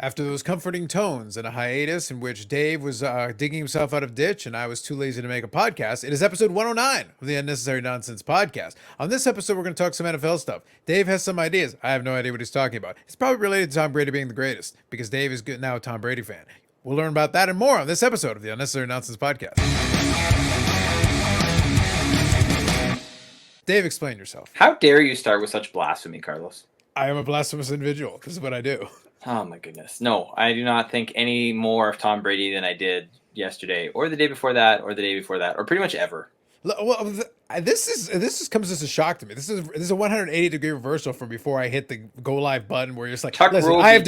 After those comforting tones and a hiatus in which Dave was digging himself out of ditch and I was too lazy to make a podcast, it is episode 109 of the Unnecessary Nonsense podcast. On this episode, we're going to talk some NFL stuff. Dave has some ideas. I have no idea what he's talking about. It's probably related to Tom Brady being the greatest because Dave is now a Tom Brady fan. We'll learn about that and more on this episode of the Unnecessary Nonsense podcast. Dave, explain yourself. How dare you start with such blasphemy, Carlos? I am a blasphemous individual. This is what I do. Oh, my goodness. No, I do not think any more of Tom Brady than I did yesterday or the day before that or the day before that or pretty much ever. Well, this comes as a shock to me. This is a 180-degree reversal from before I hit the go live button, where you're just like, Tuck listen, rule I have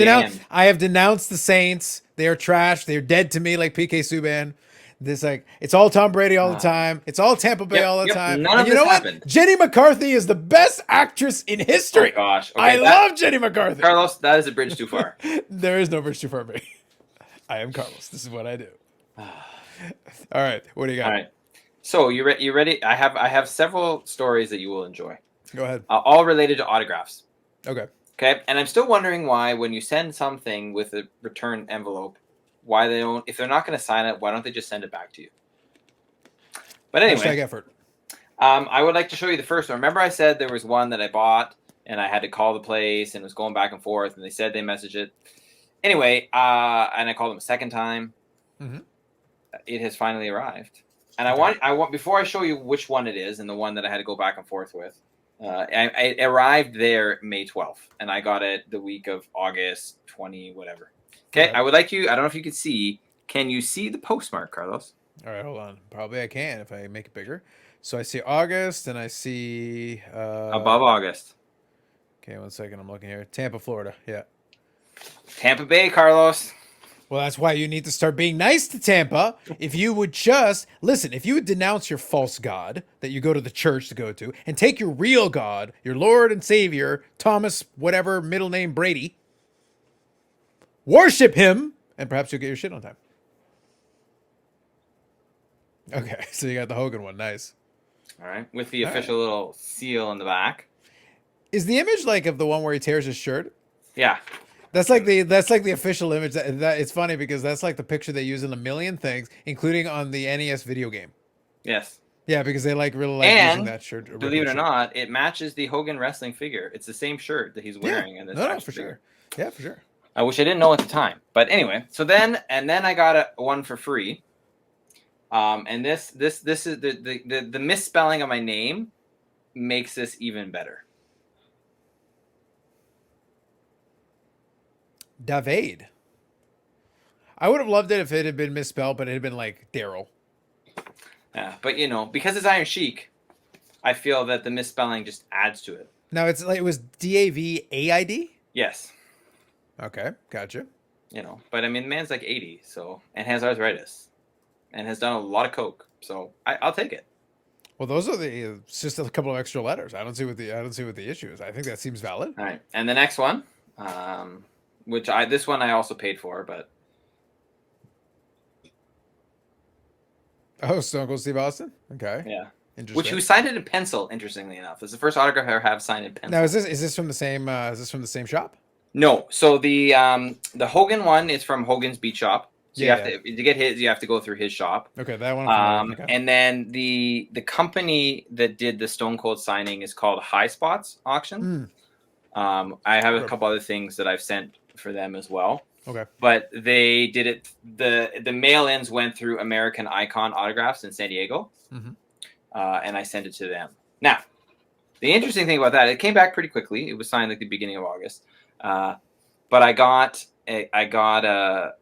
be denounced the Saints. They are trash. They are dead to me, like PK Subban. This it's all Tom Brady all the time. It's all Tampa Bay all the time. None of And you this know happened. what? Jenny McCarthy is the best actress in history. Oh gosh, okay, I love Jenny McCarthy. Carlos, that is a bridge too far. There is no bridge too far, me. I am Carlos. This is what I do. All right, what do you got? All right. So you ready? I have several stories that you will enjoy. Go ahead. All related to autographs. Okay. Okay. And I'm still wondering why, when you send something with a return envelope, why they don't, if they're not going to sign it, why don't they just send it back to you? But anyway, Hashtag effort. I would like to show you the first one. Remember I said there was one that I bought and I had to call the place and it was going back and forth and they said they messaged it. Anyway, and I called them a second time. Mm-hmm. It has finally arrived. And I want before I show you which one it is and the one that I had to go back and forth with, I arrived there May 12th and I got it the week of August 20, whatever. Okay. I would like you, I don't know if you can see the postmark, Carlos? All right, hold on. Probably I can if I make it bigger. So I see August and I see Above August. Okay, 1 second. I'm looking here. Tampa, Florida. Yeah. Tampa Bay, Carlos. Well, that's why you need to start being nice to Tampa. If you would just listen, if you would denounce your false god that you go to the church to go to and take your real God, your Lord and Savior, Thomas, whatever middle name Brady, worship him, and perhaps you'll get your shit on time. Okay, so you got the Hogan one. Nice. All right, with the official little seal in the back. Is the image like of the one where he tears his shirt? Yeah. That's like the official image. That it's funny because that's like the picture they use in a million things, including on the NES video game. Yes. Yeah, because they really like using that shirt. Believe it or not, it matches the Hogan wrestling figure. It's the same shirt that he's wearing in this. No, for sure. Yeah, for sure. Which I didn't know at the time, but anyway. So then I got one for free. And this is the misspelling of my name makes this even better. David. I would have loved it if it had been misspelled, but it had been like Daryl. Yeah, but because it's Iron Sheik, I feel that the misspelling just adds to it. Now it was Davaid? Yes. Okay, gotcha. But I mean, the man's like 80, and has arthritis, and has done a lot of coke, so I'll take it. Well, those are it's just a couple of extra letters. I don't see what the issue is. I think that seems valid. All right, and the next one, this one I also paid for, but Stone Cold Steve Austin. Okay. Yeah. Which who signed it in pencil? Interestingly enough, it's the first autograph I ever have signed in pencil. Now, is this from the same? Is this from the same shop? No. So the Hogan one is from Hogan's Beat Shop. So you have to get his. You have to go through his shop. Okay, that one. Okay. And then the company that did the Stone Cold signing is called High Spots Auction. I have a couple other things that I've sent for them as well. Okay. But they did it. The mail-ins went through American Icon Autographs in San Diego, and I sent it to them. Now, the interesting thing about that, it came back pretty quickly. It was signed like the beginning of August, but I got a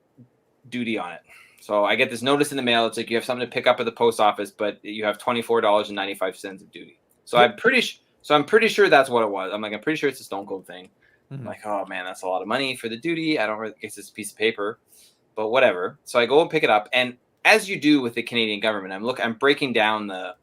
duty on it. So I get this notice in the mail. It's like you have something to pick up at the post office, but you have $24.95 of duty. So I'm pretty sure that's what it was. I'm pretty sure it's a Stone Cold thing. I'm like, oh man, that's a lot of money for the duty. I don't really guess it's a piece of paper, but whatever. So I go and pick it up, and as you do with the Canadian government, I'm breaking down the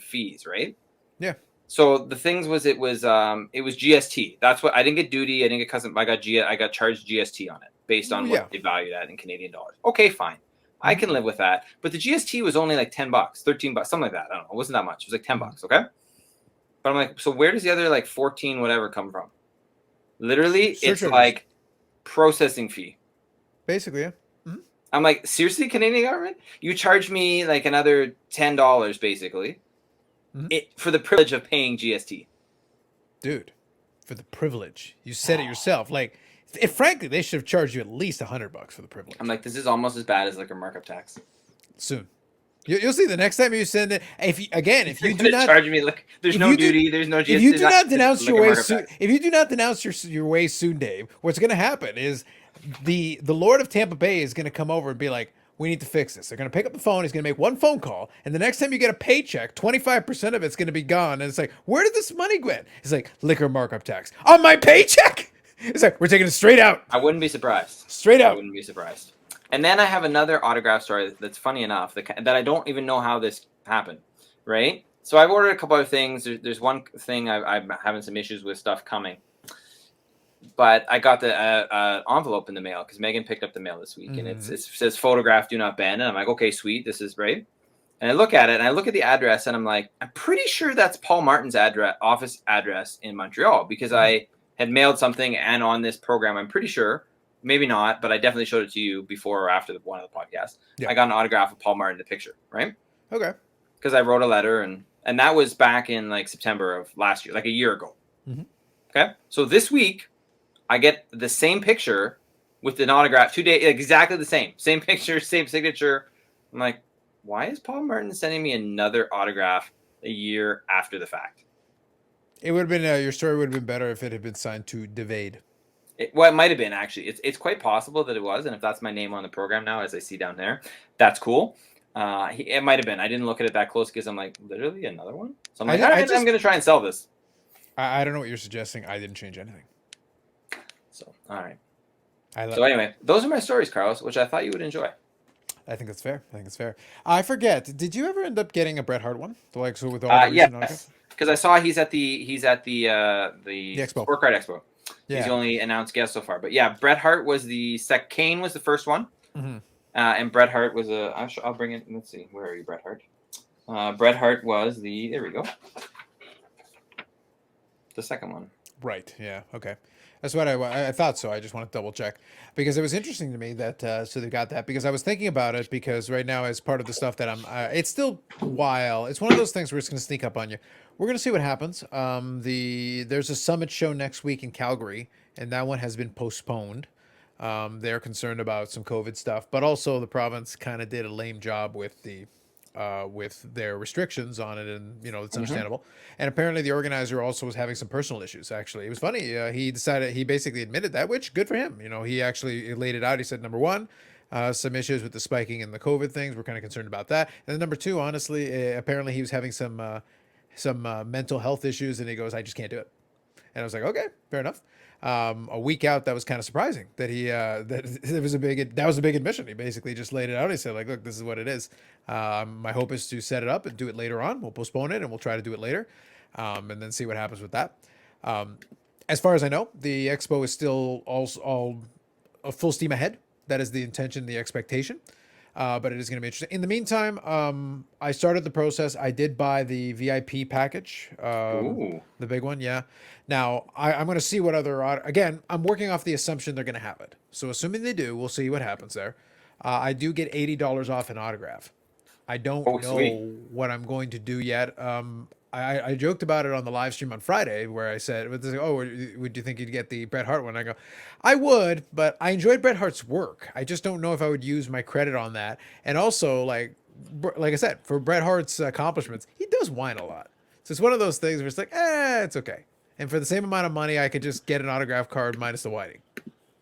fees, right? Yeah. So the things was it was GST. That's what I didn't get duty. I didn't get custom. I got charged GST on it based on what they valued at in Canadian dollars. Okay, fine. I can live with that. But the GST was only like $10, $13, something like that. I don't know. It wasn't that much. It was like $10. Okay. But I'm like, so where does the other like 14 whatever come from? Literally, it's like processing fee. Basically, yeah. I'm like, seriously, Canadian government? You charge me like another $10 basically for the privilege of paying GST. Dude, for the privilege. You said it yourself. Like, frankly, they should have charged you at least $100 for the privilege. I'm like, this is almost as bad as liquor markup tax. Soon. You'll see the next time you send it. If you do not charge me, like, there's no duty, there's no GST. If you do not denounce your way soon, if you do not denounce your way soon, Dave, what's going to happen is the Lord of Tampa Bay is going to come over and be like, we need to fix this. They're going to pick up the phone. He's going to make one phone call. And the next time you get a paycheck, 25% of it's going to be gone. And it's like, where did this money go? He's like, liquor markup tax. On my paycheck? It's like, we're taking it straight out. I wouldn't be surprised. Straight out. I wouldn't be surprised. And then I have another autograph story that's funny enough that I don't even know how this happened, right? So I've ordered a couple other things. There's one thing I'm having some issues with stuff coming. But I got the envelope in the mail because Megan picked up the mail this week, and it says photograph, do not bend. And I'm like, okay, sweet, this is great. And I look at it, and I look at the address, and I'm like, I'm pretty sure that's Paul Martin's office address in Montreal because I had mailed something, and on this program, I'm pretty sure, maybe not, but I definitely showed it to you before or after one of the podcasts. Yeah. I got an autograph of Paul Martin, the picture, right? Okay. Because I wrote a letter, and that was back in like September of last year, like a year ago. Okay, so this week, I get the same picture with an autograph 2 days, exactly the same picture, same signature. I'm like, why is Paul Martin sending me another autograph a year after the fact? It would have been your story would have been better if it had been signed to Devade. It might have been actually. It's quite possible that it was, and if that's my name on the program now, as I see down there, that's cool. It might have been. I didn't look at it that close because I'm like, literally another one. So I'm like, I'm going to try and sell this. I don't know what you're suggesting. I didn't change anything. So, all right. So anyway, those are my stories, Carlos, which I thought you would enjoy. I think that's fair. I forget. Did you ever end up getting a Bret Hart one? Like so with all the yes, because I saw he's at the Expo. Sport Card Expo. Yeah. He's the only announced guest so far. But yeah, Bret Hart was Kane was the first one, and Bret Hart was I'll bring it. Let's see, where are you, Bret Hart? Bret Hart was there we go. The second one. Right. Yeah. Okay. That's what I thought so. I just want to double check because it was interesting to me that so they got that because I was thinking about it because right now as part of the stuff that I'm it's still wild. It's one of those things where it's going to sneak up on you. We're going to see what happens. There's a summit show next week in Calgary and that one has been postponed. They're concerned about some COVID stuff, but also the province kind of did a lame job with their restrictions on it, and it's understandable. And apparently the organizer also was having some personal issues. Actually, it was funny. He basically admitted that, which good for him. He actually laid it out. He said, number one, some issues with the spiking and the COVID things. We're kind of concerned about that. And then number two, honestly, apparently he was having some mental health issues, and he goes, I just can't do it. And I was like, okay, fair enough. A week out, that was kind of surprising that that was a big admission. He basically just laid it out. He said, like, look, this is what it is. My hope is to set it up and do it later on. We'll postpone it and we'll try to do it later, and then see what happens with that. As far as I know, the expo is still all full steam ahead. That is the intention, the expectation. But it is going to be interesting. In the meantime, I started the process. I did buy the VIP package, the big one. Yeah. Now I'm going to see what again, I'm working off the assumption they're going to have it. So assuming they do, we'll see what happens there. I do get $80 off an autograph. I don't know what I'm going to do yet. I joked about it on the live stream on Friday where I said, oh, would you think you'd get the Bret Hart one? I go, I would, but I enjoyed Bret Hart's work. I just don't know if I would use my credit on that. And also, like I said, for Bret Hart's accomplishments, he does whine a lot. So it's one of those things where it's like, it's okay. And for the same amount of money, I could just get an autograph card minus the whining.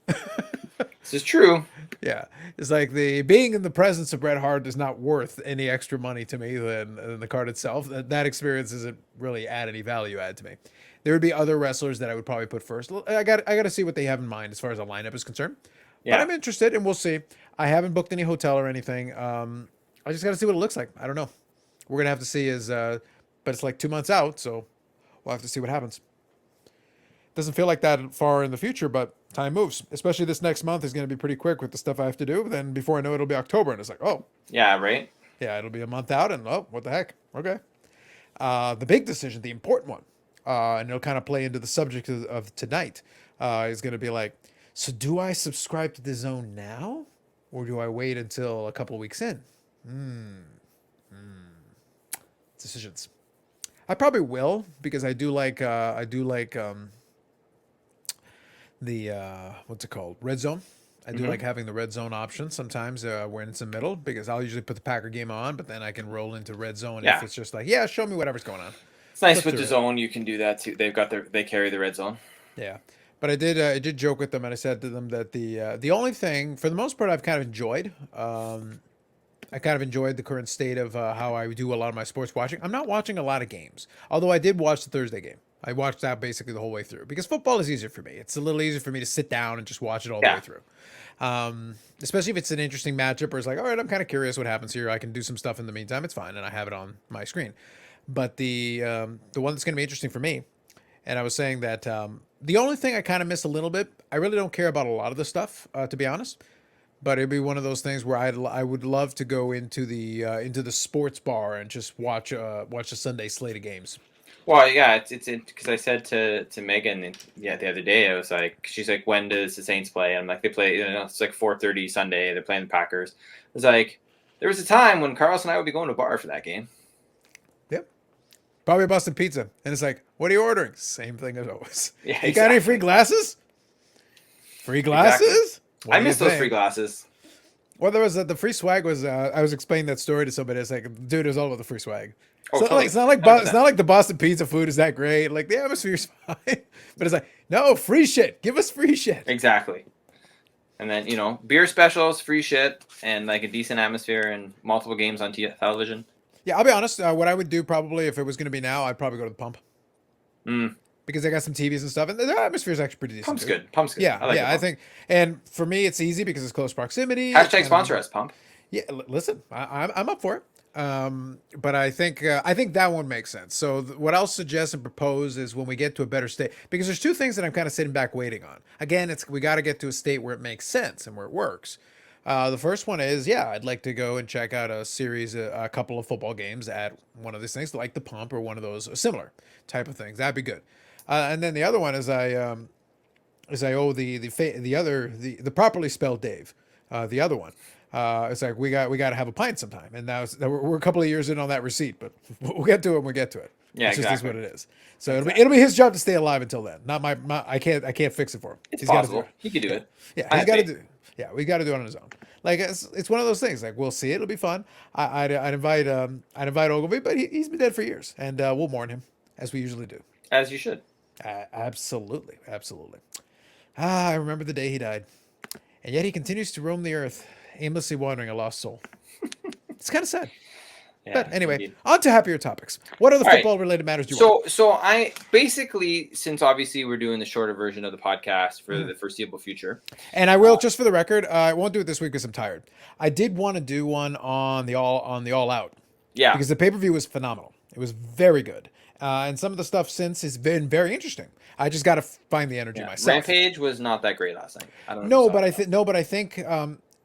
This is true. Yeah, it's like being in the presence of Bret Hart is not worth any extra money to me than the card itself. That experience doesn't really add any value add to me. There would be other wrestlers that I would probably put first. I got to see what they have in mind as far as a lineup is concerned. Yeah. But I'm interested, and we'll see. I haven't booked any hotel or anything. I just got to see what it looks like. I don't know. We're gonna have to see but it's like 2 months out, so we'll have to see what happens. Doesn't feel like that far in the future, but time moves. Especially this next month is going to be pretty quick with the stuff I have to do. Then before I know it, it'll be October, and it's like, oh. Yeah, right? Yeah, it'll be a month out, and what the heck? Okay. The big decision, the important one, and it'll kind of play into the subject of tonight, is going to be like, So do I subscribe to the Zone now, or do I wait until a couple of weeks in? Decisions. I probably will because I do like the what's it called, Red Zone. I do like having the Red Zone option sometimes when it's in the middle, because I'll usually put the Packer game on, but then I can roll into Red Zone if it's just like, yeah, show me whatever's going on. It's nice with the Zone. You can do that too. They carry the Red Zone. Yeah, but I did joke with them, and I said to them that the only thing, for the most part, I've kind of enjoyed. I kind of enjoyed the current state of how I do a lot of my sports watching. I'm not watching a lot of games, although I did watch the Thursday game. I watched that basically the whole way through because football is easier for me. It's a little easier for me to sit down and just watch it all the way through. Especially if it's an interesting matchup or it's like, all right, I'm kind of curious what happens here. I can do some stuff in the meantime. It's fine. And I have it on my screen. But the one that's going to be interesting for me, and I was saying that the only thing I kind of miss a little bit, I really don't care about a lot of the stuff, to be honest. But it'd be one of those things where I would love to go into the sports bar and just watch a Sunday slate of games. Well, yeah, it's because I said to Megan, the other day, I was like, she's like, when does the Saints play? And I'm like, they play, it's like 4:30 Sunday. They're playing the Packers. I was like, there was a time when Carlos and I would be going to a bar for that game. Yep. Probably a Boston pizza. And it's like, what are you ordering? Same thing as always. Yeah, exactly. You got any free glasses? Free glasses? Exactly. I miss those free glasses. Well, there was the free swag was. I was explaining that story to somebody. It's like, dude, it was all about the free swag. Oh, it's not like the Boston pizza food is that great. Like the atmosphere's fine, but it's like, no, free shit. Give us free shit. Exactly. And then beer specials, free shit, and like a decent atmosphere and multiple games on television. Yeah, I'll be honest. What I would do probably if it was going to be now, I'd probably go to the Pump. Because I got some TVs and stuff, and the atmosphere is actually pretty decent. Pump's good. Pump's good. Yeah, I think, and for me, it's easy because it's close proximity. # sponsor us, Pump. Yeah, listen, I'm up for it. But I think that one makes sense. So what I'll suggest and propose is when we get to a better state, because there's two things that I'm kind of sitting back waiting on. Again, we got to get to a state where it makes sense and where it works. The first one is, I'd like to go and check out a couple of football games at one of these things, like the Pump or one of those similar type of things. That'd be good. And then the other one is I owe the properly spelled Dave, the other one. It's like we got to have a pint sometime, and we're a couple of years in on that receipt, but we'll get to it when we get to it. Yeah, it's exactly. Just what it is. So it'll be his job to stay alive until then. Not my I can't fix it for him. It's possible. He could do it. Yeah, he's got to do. Yeah, we got to do it on his own. Like it's one of those things. Like we'll see it. It'll be fun. I'd invite Ogilvy, but he's been dead for years, and we'll mourn him as we usually do. As you should. Absolutely. I remember the day he died, and yet he continues to roam the earth, aimlessly wandering a lost soul. It's kind of sad. Yeah, but anyway, indeed. On to happier topics. What other football-related matters do you want? So I basically, since obviously we're doing the shorter version of the podcast for the foreseeable future, and I will, just for the record, I won't do it this week because I'm tired. I did want to do one on the All Out. Yeah, because the pay-per-view was phenomenal. It was very good. And some of the stuff since has been very interesting. I just got to find the energy myself. Rampage was not that great last night. I don't know. But I think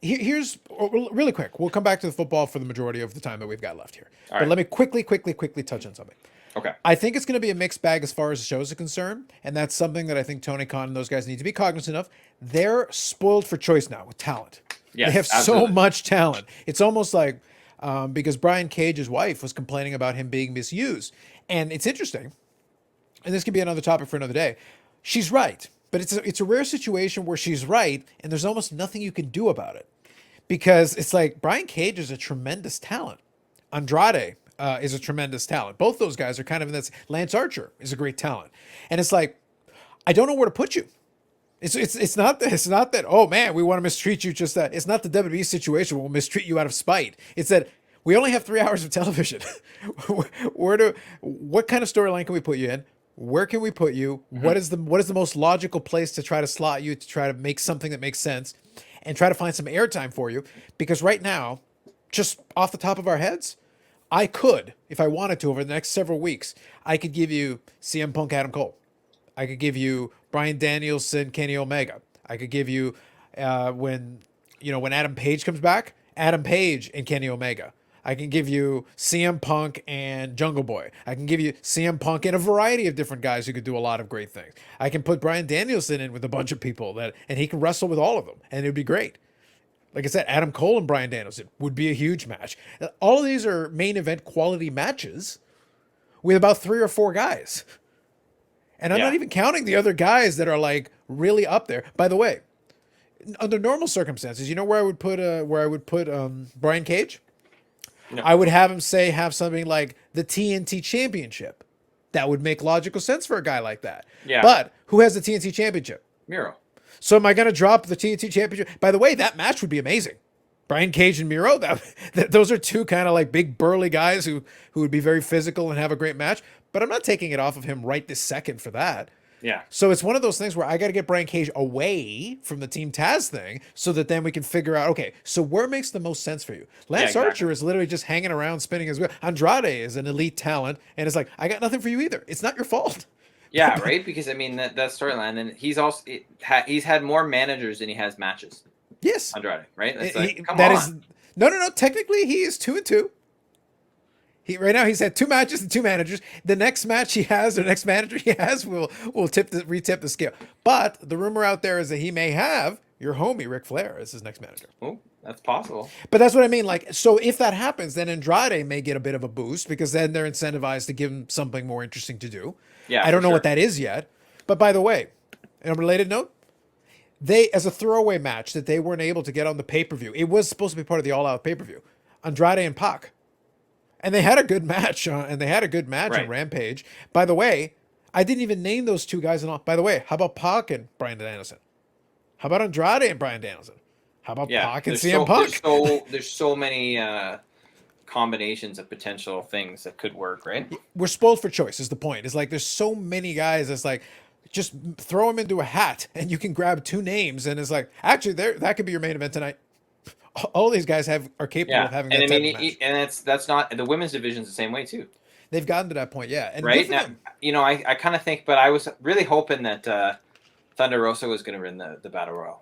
here's really quick. We'll come back to the football for the majority of the time that we've got left here. But let me quickly touch on something. Okay. I think it's going to be a mixed bag as far as the shows are concerned, and that's something that I think Tony Khan and those guys need to be cognizant of. They're spoiled for choice now with talent. Yes, they have so much talent. It's almost like because Brian Cage's wife was complaining about him being misused. And it's interesting, and this could be another topic for another day. She's right, but it's a rare situation where she's right, and there's almost nothing you can do about it. Because it's like Brian Cage is a tremendous talent. Andrade is a tremendous talent. Both those guys are kind of in this. Lance Archer is a great talent. And it's like, I don't know where to put you. It's not that, oh man, we want to mistreat you just that. It's not the WWE situation where we'll mistreat you out of spite. It's that we only have 3 hours of television. What kind of storyline can we put you in? Where can we put you? Mm-hmm. What is the most logical place to try to slot you to try to make something that makes sense and try to find some airtime for you? Because right now, just off the top of our heads, I could, if I wanted to, over the next several weeks, I could give you CM Punk, Adam Cole. I could give you Bryan Danielson, Kenny Omega. I could give you when Adam Page comes back, Adam Page and Kenny Omega. I can give you CM Punk and Jungle Boy. I can give you CM Punk and a variety of different guys who could do a lot of great things. I can put Bryan Danielson in with a bunch of people and he can wrestle with all of them, and it would be great. Like I said, Adam Cole and Bryan Danielson would be a huge match. All of these are main event quality matches with about 3 or 4 guys. And I'm not even counting the other guys that are like really up there. By the way, under normal circumstances, you know where I would put Brian Cage? No. I would have him have something like the TNT Championship. That would make logical sense for a guy like that. Yeah. But who has the TNT Championship? Miro. So am I going to drop the TNT Championship? By the way, that match would be amazing. Brian Cage and Miro, those are 2 kind of like big burly guys who would be very physical and have a great match. But I'm not taking it off of him right this second for that. Yeah. So it's one of those things where I got to get Brian Cage away from the Team Taz thing so that then we can figure out, okay, so where makes the most sense for you? Lance Archer is literally just hanging around spinning his wheel. Andrade is an elite talent, and it's like, I got nothing for you either. It's not your fault. Yeah, right? Because, I mean, that storyline, and he's also he's had more managers than he has matches. Yes. Andrade, right? That's like, come on. No. Technically, he is 2-2. Right now he's had 2 matches and 2 managers. The next match he has, the next manager he has, will retip the scale. But the rumor out there is that he may have your homie Ric Flair as his next manager. Oh, that's possible. But that's what I mean. Like, so if that happens, then Andrade may get a bit of a boost because then they're incentivized to give him something more interesting to do. Yeah, I don't know what that is yet. But by the way, in a related note, as a throwaway match that they weren't able to get on the pay-per-view, it was supposed to be part of the All-Out pay-per-view. Andrade and Pac. And they had a good match on Rampage. By the way, I didn't even name those 2 guys. By the way, how about Pac and Bryan Danielson? How about Andrade and Bryan Danielson? How about Pac and CM Punk? There's so many combinations of potential things that could work, right? We're spoiled for choice is the point. It's like there's so many guys. It's like just throw them into a hat and you can grab 2 names. And it's like, actually, that could be your main event tonight. All these guys are capable of having that type of match. And that's not the women's division's the same way too. They've gotten to that point, yeah. And right now, I kind of think, but I was really hoping that Thunder Rosa was going to win the Battle Royal.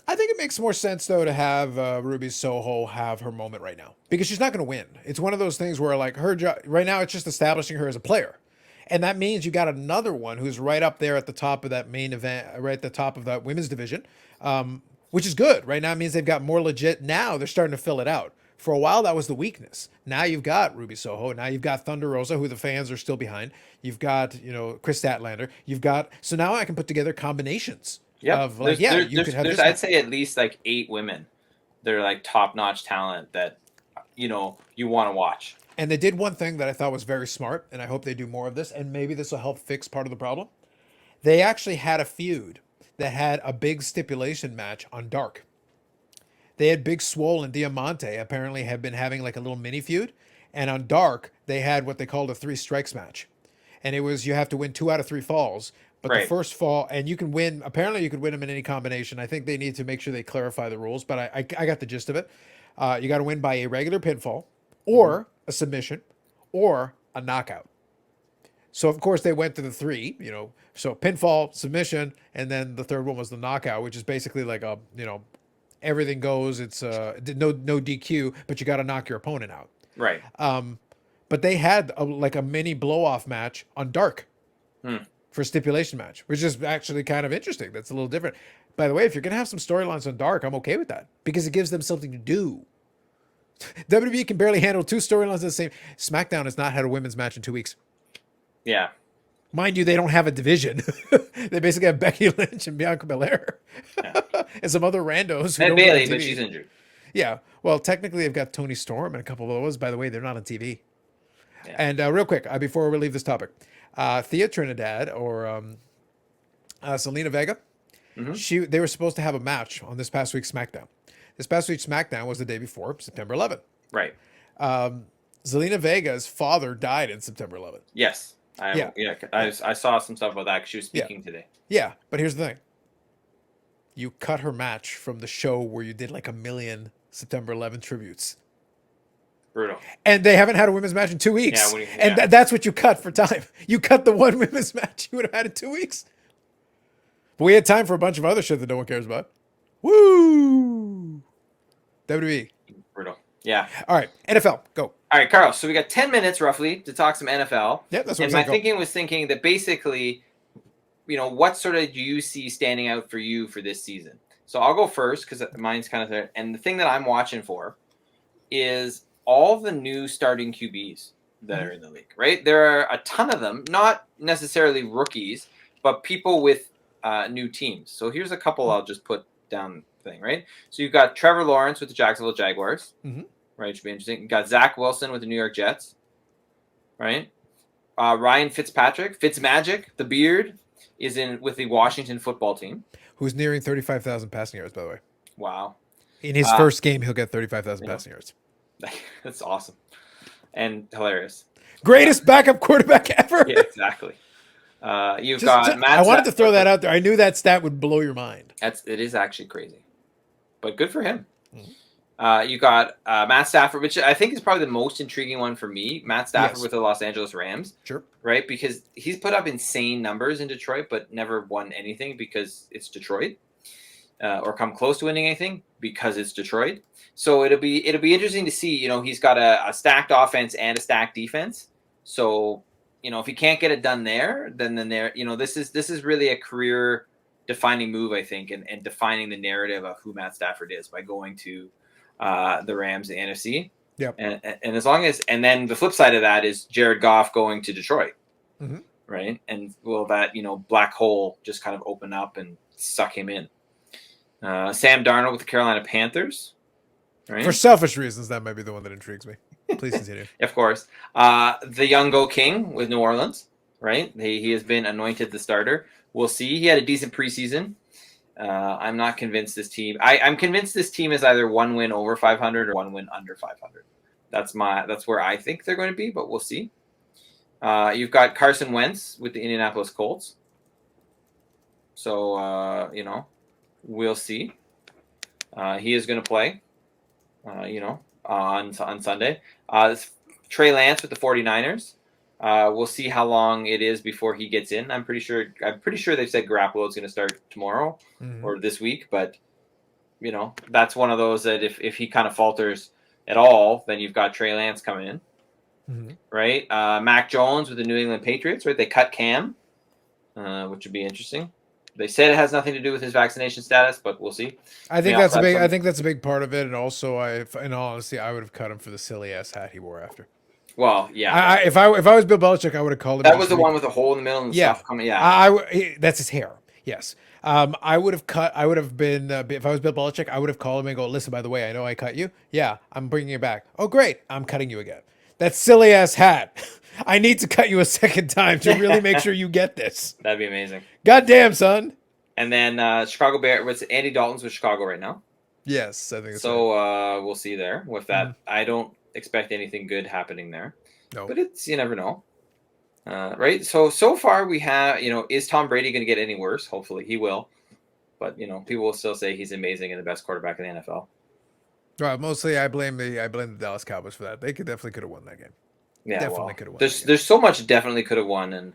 I think it makes more sense though to have Ruby Soho have her moment right now because she's not going to win. It's one of those things where like her job right now, it's just establishing her as a player, and that means you got another one who's right up there at the top of that main event, right at the top of that women's division. Which is good. Right now it means they've got more legit. Now they're starting to fill it out. For a while, that was the weakness. Now you've got Ruby Soho. Now you've got Thunder Rosa, who the fans are still behind. You've got, Chris Statlander. So now I can put together combinations of like, you could have this. I'd say at least like 8 women. They're like top-notch talent that, you want to watch. And they did one thing that I thought was very smart, and I hope they do more of this, and maybe this will help fix part of the problem. They actually had a feud that had a big stipulation match on Dark. They had Big Swole and Diamante apparently have been having like a little mini feud. And on Dark, they had what they called a 3 strikes match. And it was, you have to win 2 out of 3 falls. But the first fall, and you can win, apparently you could win them in any combination. I think they need to make sure they clarify the rules, but I got the gist of it. You got to win by a regular pinfall or a submission or a knockout. So, of course, they went to the 3, so pinfall, submission, and then the third one was the knockout, which is basically like a, everything goes. It's no DQ, but you got to knock your opponent out. Right. But they had a mini blow-off match on Dark for a stipulation match, which is actually kind of interesting. That's a little different. By the way, if you're going to have some storylines on Dark, I'm okay with that because it gives them something to do. WWE can barely handle 2 storylines at the same. SmackDown has not had a women's match in 2 weeks. Yeah. Mind you, they don't have a division. They basically have Becky Lynch and Bianca Belair and some other randos. And Bayley, but she's injured. Yeah. Well, technically, they've got Toni Storm and a couple of those. By the way, they're not on TV. Yeah. And real quick, before we leave this topic, Thea Trinidad or Selena Vega, they were supposed to have a match on this past week's SmackDown. This past week's SmackDown was the day before, September 11th. Right. Zelina Vega's father died in September 11th. Yes. I saw some stuff about that because she was speaking today. Yeah, but here's the thing. You cut her match from the show where you did like 1 million September 11th tributes. Brutal. And they haven't had a women's match in 2 weeks. And that's what you cut for time. You cut the one women's match you would have had in 2 weeks. But we had time for a bunch of other shit that no one cares about. Woo! WWE. Brutal. Yeah. All right, NFL, go. All right, Carlos. So we got 10 minutes roughly to talk some NFL. Yeah, that's what and I'm my saying. thinking was thinking that basically, what sort of do you see standing out for you for this season? So I'll go first because mine's kind of there. And the thing that I'm watching for is all the new starting QBs that are in the league, right? There are a ton of them, not necessarily rookies, but people with new teams. So here's a couple I'll just put down thing, right? So you've got Trevor Lawrence with the Jacksonville Jaguars, right? Should be interesting. You've got Zach Wilson with the New York Jets, right? Ryan Fitzpatrick, Fitzmagic, the beard, is in with the Washington football team. Who's nearing 35,000 passing yards, by the way. Wow. In his first game, he'll get 35,000 passing yards. That's awesome. And hilarious. Greatest backup quarterback ever. Yeah, exactly. You've got Matt. I wanted to throw that out there. I knew that stat would blow your mind. It is actually crazy. But good for him. You got Matt Stafford, which I think is probably the most intriguing one for me. Matt Stafford with the Los Angeles Rams. Sure. Right? Because he's put up insane numbers in Detroit, but never won anything because it's Detroit. Or come close to winning anything because it's Detroit. So it'll be interesting to see. He's got a stacked offense and a stacked defense. So if he can't get it done there, then there. This is really a career defining move, I think, and defining the narrative of who Matt Stafford is by going to the Rams, the NFC. Yep. And as long as, and then the flip side of that is Jared Goff going to Detroit, right? And will that black hole just kind of open up and suck him in? Sam Darnold with the Carolina Panthers. Right? For selfish reasons, that might be the one that intrigues me. Please continue. Of course. The Young Go King with New Orleans. Right? He has been anointed the starter. We'll see. He had a decent preseason. I'm not convinced this team. I'm convinced this team is either one win over 500 or one win under 500. That's where I think they're going to be, but we'll see. You've got Carson Wentz with the Indianapolis Colts. So we'll see. He is going to play, on Sunday. Trey Lance with the 49ers. We'll see how long it is before he gets in. I'm pretty sure they've said Garoppolo is going to start tomorrow or this week, but that's one of those that if he kind of falters at all, then you've got Trey Lance coming in, right? Mac Jones with the New England Patriots, right? They cut Cam, which would be interesting. They said it has nothing to do with his vaccination status, but we'll see. I think that's a big part of it. And also, in all honesty, I would have cut him for the silly ass hat he wore after. Well, yeah. If I was Bill Belichick, I would have called him. That was the one with the hole in the middle and stuff coming. Yeah. That's his hair. Yes. I would have been, if I was Bill Belichick, I would have called him and go, listen, by the way, I know I cut you. Yeah, I'm bringing you back. Oh, great. I'm cutting you again. That silly ass hat. I need to cut you a second time to really make sure you get this. That'd be amazing. Goddamn, son. And then Chicago Bears, what's Andy Dalton's with Chicago right now? Yes, I think so. Right. We'll see there with that. I don't expect anything good happening there. No. But you never know. Right? So far we have, is Tom Brady going to get any worse? Hopefully he will. But, people will still say he's amazing and the best quarterback in the NFL. Well, mostly I blame the Dallas Cowboys for that. They definitely could have won that game. Yeah, definitely could have won. There's so much definitely could have won, and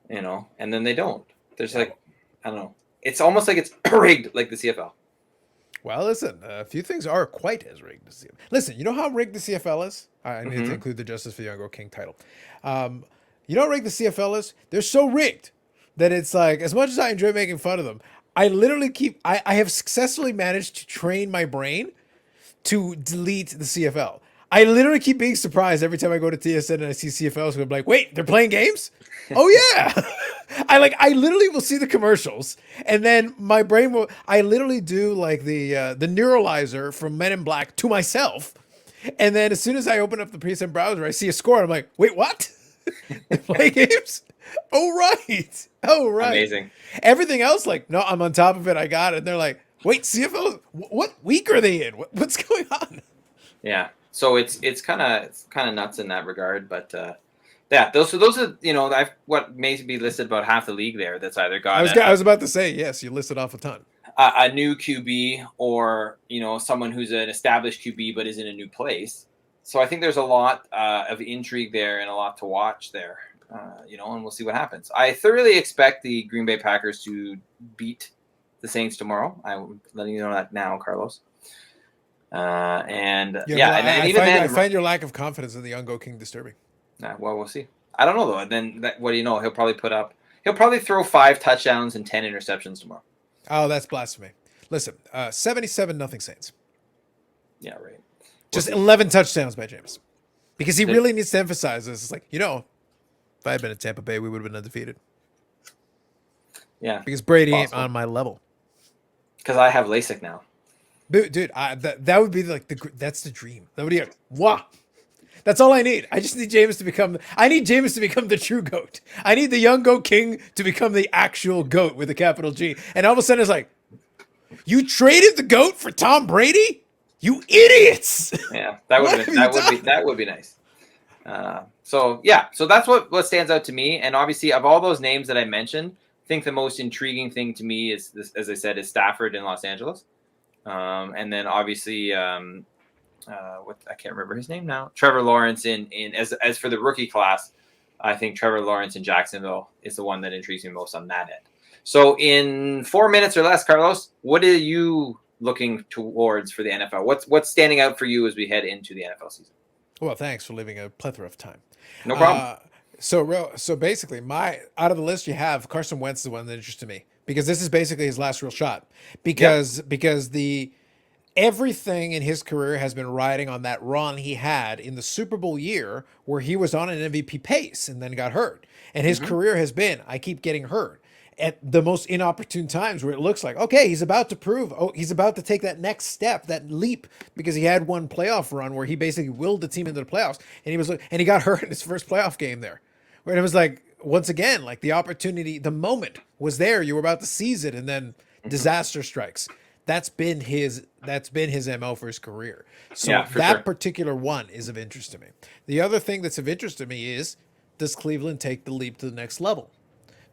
and then they don't. There's I don't know. It's almost like it's rigged, like the CFL. Well, listen, a few things are quite as rigged as the CFL. Listen, you know how rigged the CFL is? I need to include the Justice for Young Go King title. You know how rigged the CFL is? They're so rigged that it's like, as much as I enjoy making fun of them, I literally I have successfully managed to train my brain to delete the CFL. I literally keep being surprised every time I go to TSN and I see CFLs. So I'm like, wait, they're playing games? Oh yeah. I literally will see the commercials and then my brain will, I literally do like the neuralizer from Men in Black to myself. And then as soon as I open up the PSN browser, I see a score. And I'm like, wait, what? They play games? Oh, right. Oh, right. Amazing. Everything else, like, no, I'm on top of it. I got it. And they're like, wait, CFL, what week are they in? What's going on? Yeah. So it's kind of nuts in that regard, but those are what may be listed about half the league there. That's either got. I was about to say yes. You listed off a ton. A new QB or someone who's an established QB but is in a new place. So I think there's a lot of intrigue there and a lot to watch there. And we'll see what happens. I thoroughly expect the Green Bay Packers to beat the Saints tomorrow. I'm letting you know that now, Carlos. And Yeah, and then even then, I find your lack of confidence in the young Go King disturbing. well, we'll see. I don't know though. And then what do you know? He'll probably throw 5 touchdowns and 10 interceptions tomorrow. Oh, that's blasphemy. Listen, 77-0 Saints. Yeah, right. Just 11 touchdowns by James. Because he really needs to emphasize this. It's like, if I had been in Tampa Bay, we would have been undefeated. Yeah. Because Brady ain't on my level. Because I have LASIK now. Dude, that would be like that's the dream. That would be wow. That's all I need. I just need James to become the true GOAT. I need the young GOAT King to become the actual GOAT with a capital G. And all of a sudden it's like, you traded the GOAT for Tom Brady? You idiots! Yeah, that would be nice. So that's what stands out to me. And obviously, of all those names that I mentioned, I think the most intriguing thing to me is this, as I said, is Stafford in Los Angeles, and then obviously, I can't remember his name now. Trevor Lawrence in as for the rookie class, I think Trevor Lawrence in Jacksonville is the one that intrigues me most on that end. So in 4 minutes or less, Carlos, what are you looking towards for the NFL? What's standing out for you as we head into the NFL season? Well, thanks for leaving a plethora of time. No problem. So basically, out of the list you have, Carson Wentz is the one that interested me because this is basically his last real shot. Because everything in his career has been riding on that run he had in the Super Bowl year where he was on an MVP pace and then got hurt. And his career has been, I keep getting hurt at the most inopportune times where it looks like, okay, he's about to take that next step, that leap, because he had one playoff run where he basically willed the team into the playoffs and he got hurt in his first playoff game there. Where it was like, once again, like the opportunity, the moment was there. You were about to seize it and then disaster strikes. That's been his MO for his career. So particular one is of interest to me. The other thing that's of interest to me is, does Cleveland take the leap to the next level?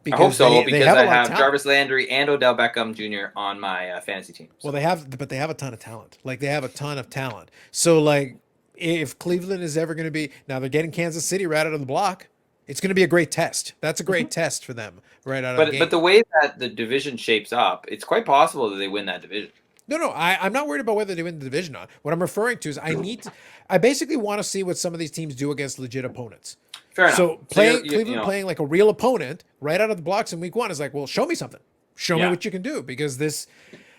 Because I hope so, because I have Jarvis Landry and Odell Beckham Jr. on my fantasy team. So. Well, they have a ton of talent. Like, they have a ton of talent. So, like, if Cleveland is ever going to be... Now, they're getting Kansas City right out of the block. It's going to be a great test. That's a great test for them right out of the gate. But the way that the division shapes up, it's quite possible that they win that division. No, I'm not worried about whether they win the division or not. What I'm referring to is I basically want to see what some of these teams do against legit opponents. Fair enough. So Cleveland playing like a real opponent right out of the blocks in week 1 is like, well, show me something. Show me what you can do because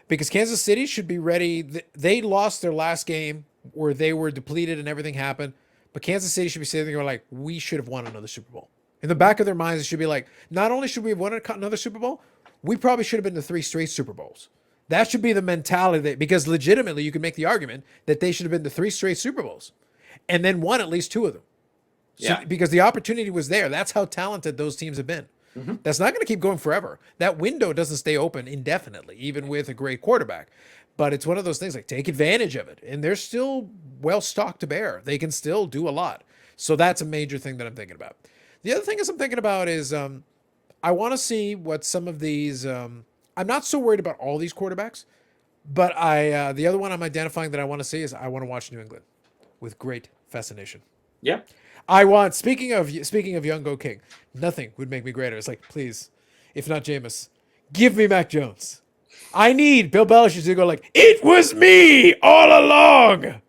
Kansas City should be ready. They lost their last game where they were depleted and everything happened. But Kansas City should be sitting there like, we should have won another Super Bowl. In the back of their minds, it should be like, not only should we have won another Super Bowl, we probably should have been to 3 straight Super Bowls. That should be the mentality because legitimately you could make the argument that they should have been to 3 straight Super Bowls and then won at least 2 of them. So, because the opportunity was there. That's how talented those teams have been. Mm-hmm. That's not going to keep going forever. That window doesn't stay open indefinitely, even with a great quarterback. But it's one of those things like take advantage of it. And they're still well stocked to bear. They can still do a lot. So that's a major thing that I'm thinking about. The other thing I'm thinking about is I want to see what some of these I'm not so worried about all these quarterbacks, but the other one I'm identifying that I want to see is I want to watch New England with great fascination. Yeah. Speaking of young Go King, nothing would make me greater. It's like, please, if not Jameis, give me Mac Jones. I need Bill Belichick to go like, it was me all along.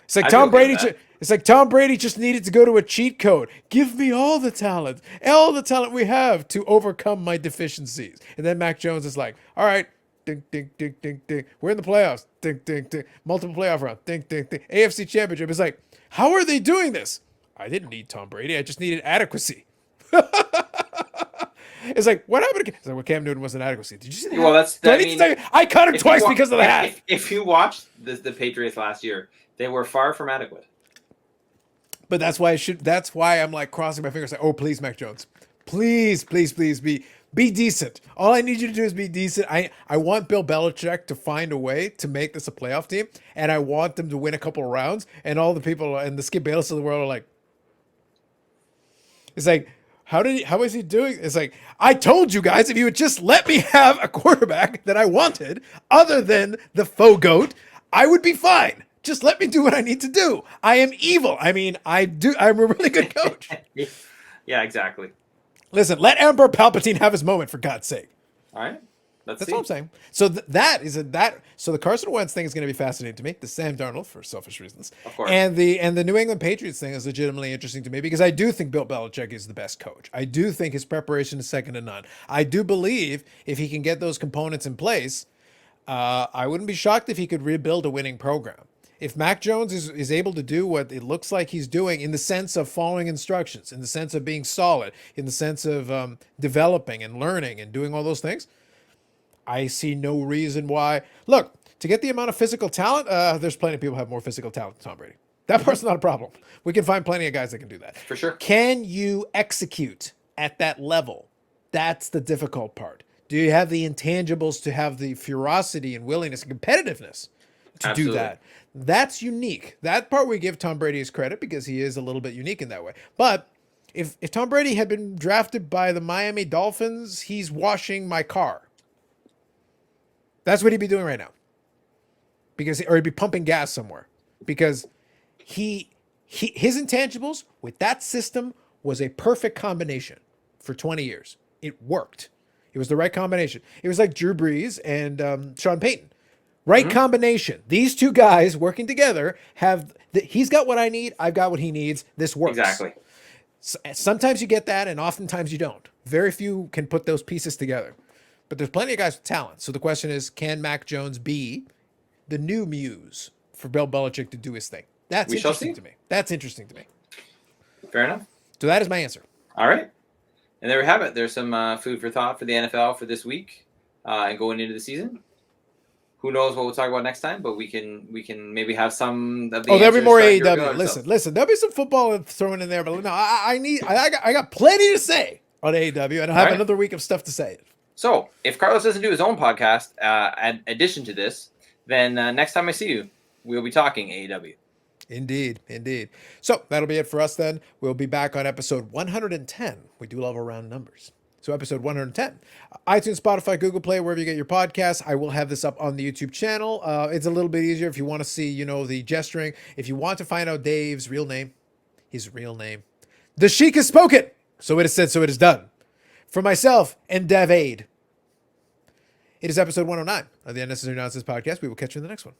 It's like Tom Brady. It's like Tom Brady just needed to go to a cheat code. Give me all the talent we have to overcome my deficiencies. And then Mac Jones is like, all right, ding, ding, ding, ding, ding. We're in the playoffs. Ding, ding, ding. Multiple playoff round. Ding, ding, ding. AFC Championship. It's like, how are they doing this? I didn't need Tom Brady. I just needed adequacy. It's like, what happened to Cam? It's like, well, Cam Newton wasn't adequacy. Did you see that? Well, I cut him twice because of the hat. If you watched the Patriots last year, they were far from adequate. But that's why I'm like crossing my fingers like, oh, please, Mac Jones. Please, please, please be decent. All I need you to do is be decent. I want Bill Belichick to find a way to make this a playoff team, and I want them to win a couple of rounds, and all the people and the Skip Bayless of the world are like, it's like, how is he doing? It's like, I told you guys, if you would just let me have a quarterback that I wanted, other than the faux goat, I would be fine. Just let me do what I need to do. I am evil. I mean, I'm a really good coach. Yeah, exactly. Listen, let Emperor Palpatine have his moment, for God's sake. All right. Let's That's see. what I'm saying. So so the Carson Wentz thing is going to be fascinating to me. The Sam Darnold for selfish reasons, Of course. and the New England Patriots thing is legitimately interesting to me because I do think Bill Belichick is the best coach. I do think his preparation is second to none. I do believe if he can get those components in place, I wouldn't be shocked if he could rebuild a winning program. If Mac Jones is able to do what it looks like he's doing in the sense of following instructions, in the sense of being solid, in the sense of developing and learning and doing all those things, I see no reason why. Look, to get the amount of physical talent, there's plenty of people who have more physical talent than Tom Brady. That part's not a problem. We can find plenty of guys that can do that. For sure. Can you execute at that level? That's the difficult part. Do you have the intangibles to have the ferocity and willingness and competitiveness to Absolutely. do that? That's unique. That part we give Tom Brady his credit because he is a little bit unique in that way. But if Tom Brady had been drafted by the Miami Dolphins, he's washing my car. That's what he'd be doing right now. Or he'd be pumping gas somewhere. Because his intangibles with that system was a perfect combination for 20 years. It worked. It was the right combination. It was like Drew Brees and Sean Payton. Right combination. These two guys working together he's got what I need. I've got what he needs. This works. Exactly. Sometimes you get that and oftentimes you don't. Very few can put those pieces together. But there's plenty of guys with talent. So the question is, can Mac Jones be the new muse for Bill Belichick to do his thing? That's interesting to me. That's interesting to me. Fair enough. So that is my answer. All right. And there we have it. There's some food for thought for the NFL for this week and going into the season. Who knows what we'll talk about next time, but we can maybe have some of the there'll be more AEW. Listen, There'll be some football thrown in there, but no, I got plenty to say on AEW, and I'll have another week of stuff to say. So if Carlos doesn't do his own podcast, in addition to this, then next time I see you, we'll be talking AEW. Indeed. So that'll be it for us then. We'll be back on episode 110. We do love around numbers. So episode 110. iTunes, Spotify, Google Play, wherever you get your podcasts. I will have this up on the YouTube channel. It's a little bit easier if you want to see, the gesturing. If you want to find out Dave's real name, his real name. The Sheik has spoken. So it is said, so it is done. For myself and David, it is episode 109 of the Unnecessary Nonsense Podcast. We will catch you in the next one.